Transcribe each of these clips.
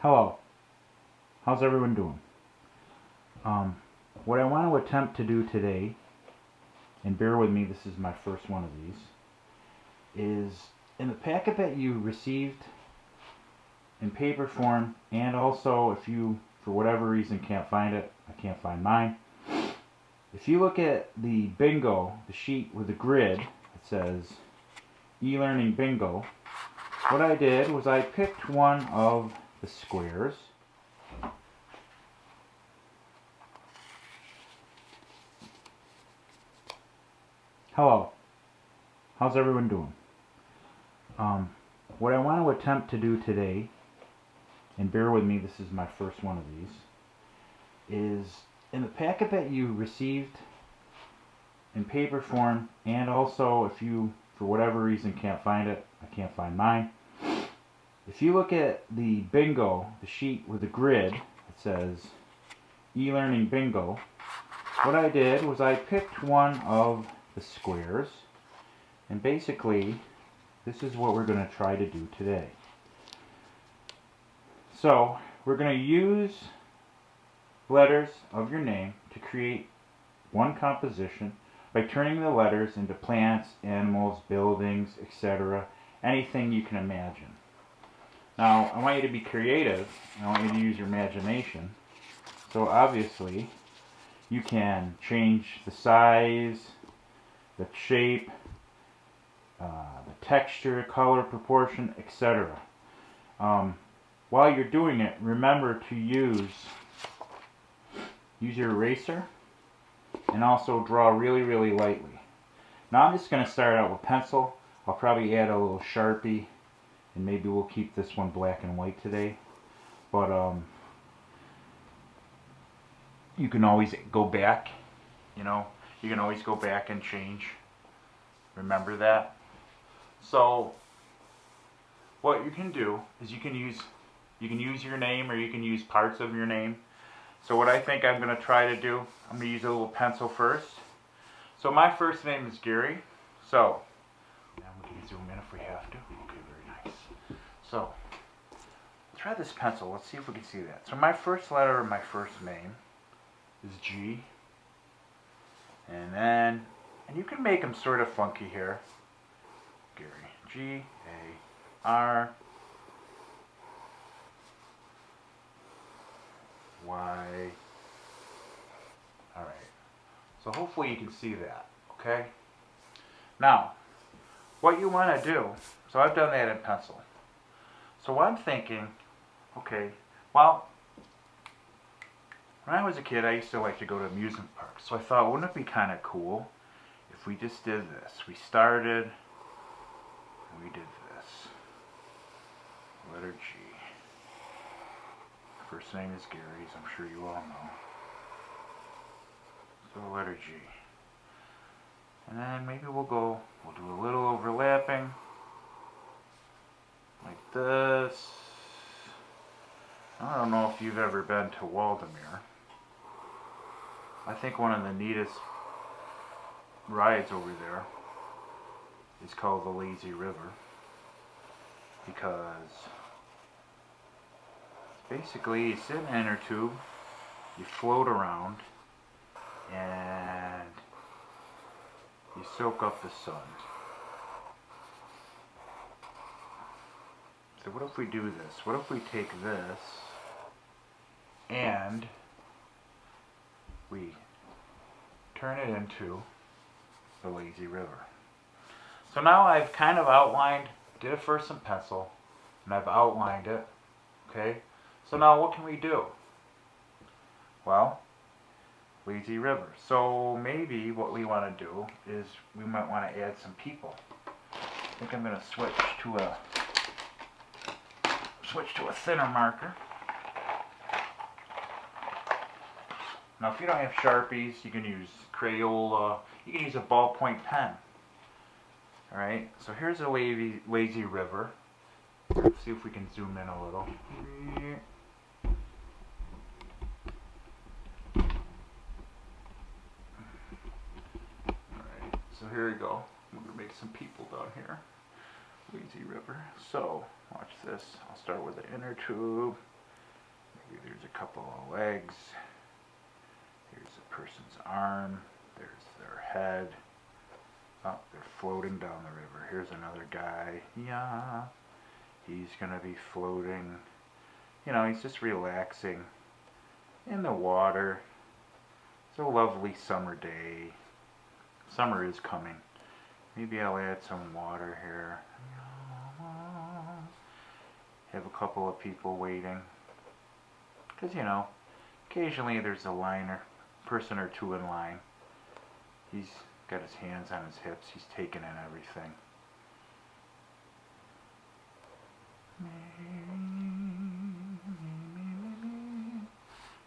Hello, how's everyone doing? What I want to attempt to do today, and bear with me, this is my first one of these, is in the packet that you received in paper form, and also if you, for whatever reason, can't find it, I can't find mine. If you look at the bingo, the sheet with the grid, it says e-learning bingo. What I did was I picked one of the squares. Hello, how's everyone doing? What I want to attempt to do today, and bear with me, this is my first one of these, is in the packet that you received in paper form, and also if you, for whatever reason, can't find it, I can't find mine. If you look at the bingo, the sheet with the grid, it says e-learning bingo. What I did was I picked one of the squares, and basically this is what we're going to try to do today. So we're going to use letters of your name to create one composition by turning the letters into plants, animals, buildings, etc. Anything you can imagine. Now I want you to be creative. I want you to use your imagination. So obviously you can change the size, the shape, the texture, color, proportion, etc. While you're doing it, remember to use your eraser and also draw really lightly. Now I'm just going to start out with pencil. I'll probably add a little Sharpie, and maybe we'll keep this one black and white today. But you can always go back, you can always go back and change. Remember that. So what you can do is you can use your name, or you can use parts of your name. So what I think I'm going to try to do, I'm going to use a little pencil first. So my first name is Gary. So we can zoom in if we have to. Okay, very nice. So try this pencil. Let's see if we can see that. So my first letter of my first name is G. And you can make them sort of funky here. Gary. G-A-R Y. Alright. So hopefully you can see that. Okay? Now, what you want to do, so I've done that in pencil. So what I'm thinking, okay, well, when I was a kid, I used to like to go to amusement parks. So I thought, wouldn't it be kind of cool if we just did this? We started, and we did this. Letter G. First name is Gary, as I'm sure you all know. So letter G. And then maybe we'll do a little overlapping. Like this. I don't know if you've ever been to Waldameer. I think one of the neatest rides over there is called the Lazy River, because basically you sit in an inner tube, you float around, and you soak up the sun. So what if we do this? What if we take this and we turn it into the Lazy River? So now I've kind of outlined, did it first in pencil, and I've outlined it, okay? So now what can we do? Well, Lazy River. So maybe what we want to do is we might want to add some people. I think I'm going to switch to a thinner marker. Now if you don't have Sharpies, you can use Crayola, you can use a ballpoint pen. Alright, so here's a lazy river. Let's see if we can zoom in a little. Alright, so here we go. I'm going to make some people down here. Lazy River. So, watch this. I'll start with the inner tube. See, there's a couple of legs. Here's a person's arm. There's their head. Oh, they're floating down the river. Here's another guy. Yeah. He's gonna be floating. You know, he's just relaxing in the water. It's a lovely summer day. Summer is coming. Maybe I'll add some water here. Have a couple of people waiting. Because, you know, occasionally there's a person or two in line. He's got his hands on his hips. He's taking in everything.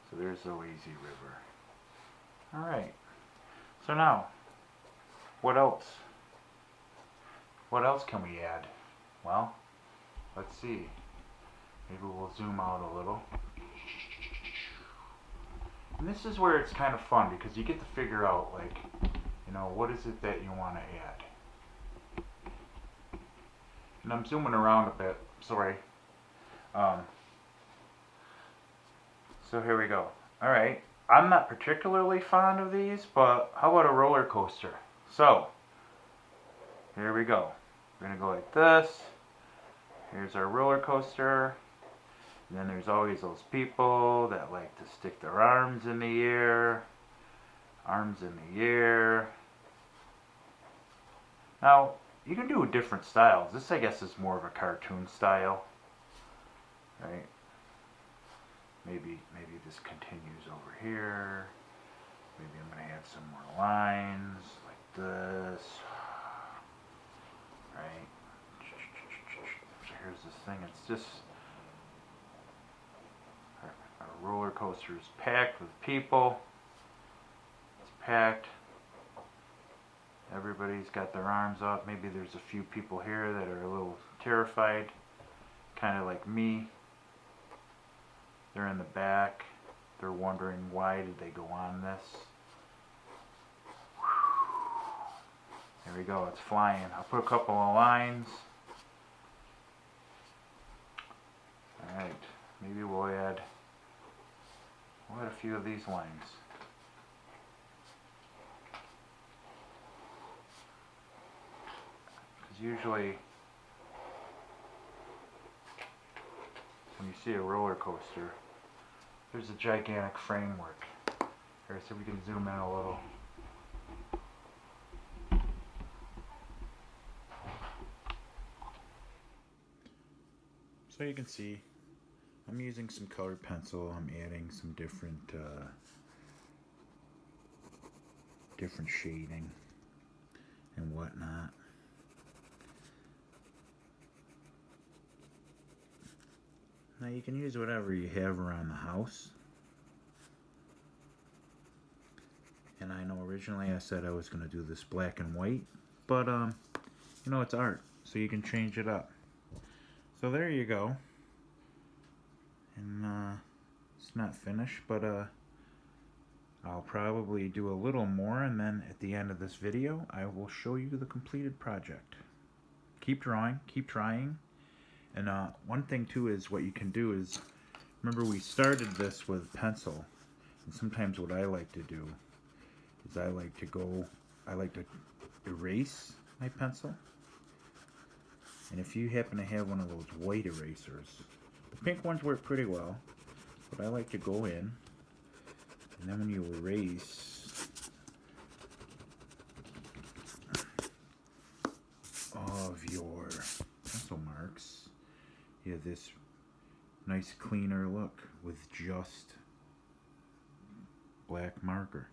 So there's the lazy river. Alright. So now, what else? What else can we add? Well, let's see. Maybe we'll zoom out a little. And this is where it's kind of fun because you get to figure out, like, you know, what is it that you want to add. And I'm zooming around a bit, sorry. So here we go. Alright, I'm not particularly fond of these, but how about a roller coaster? So, here we go. We're going to go like this. Here's our roller coaster. And then there's always those people that like to stick their arms in the air. Arms in the air. Now, you can do different styles. This, I guess, is more of a cartoon style. Right? Maybe this continues over here. Maybe I'm going to add some more lines like this. Right? So here's this thing. It's just... Our roller coaster is packed with people. It's packed. Everybody's got their arms up. Maybe there's a few people here that are a little terrified. Kind of like me. They're in the back. They're wondering why did they go on this. There we go, it's flying. I'll put a couple of lines. Alright, maybe we'll add a few of these lines. Because usually when you see a roller coaster, there's a gigantic framework. Here, so we can zoom in a little. So you can see, I'm using some colored pencil. I'm adding some different shading and whatnot. Now you can use whatever you have around the house. And I know originally I said I was going to do this black and white, but you know, it's art, so you can change it up. So there you go. And it's not finished, but I'll probably do a little more, and then at the end of this video I will show you the completed project. Keep drawing, keep trying. And one thing too is what you can do is, remember we started this with pencil, and sometimes what I like to do is I like to erase my pencil. And if you happen to have one of those white erasers, the pink ones work pretty well, but I like to go in, and then when you erase of your pencil marks, you have this nice cleaner look with just black marker.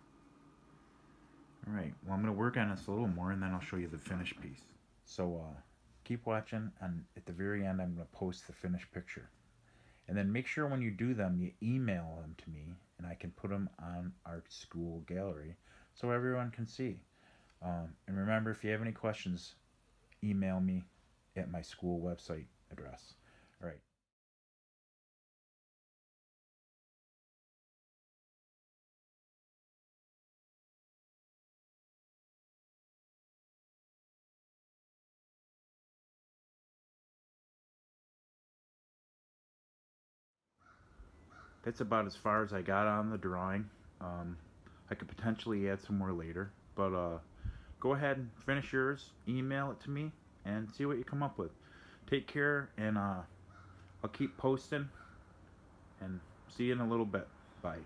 Alright, well I'm going to work on this a little more and then I'll show you the finished piece. So keep watching, and at the very end I'm going to post the finished picture. And then make sure when you do them, you email them to me and I can put them on our school gallery so everyone can see. And remember, if you have any questions, email me at my school website address. Alright. that's about as far as I got on the drawing. I could potentially add some more later, but go ahead and finish yours, email it to me, and see what you come up with. Take care, and I'll keep posting, and see you in a little bit. Bye.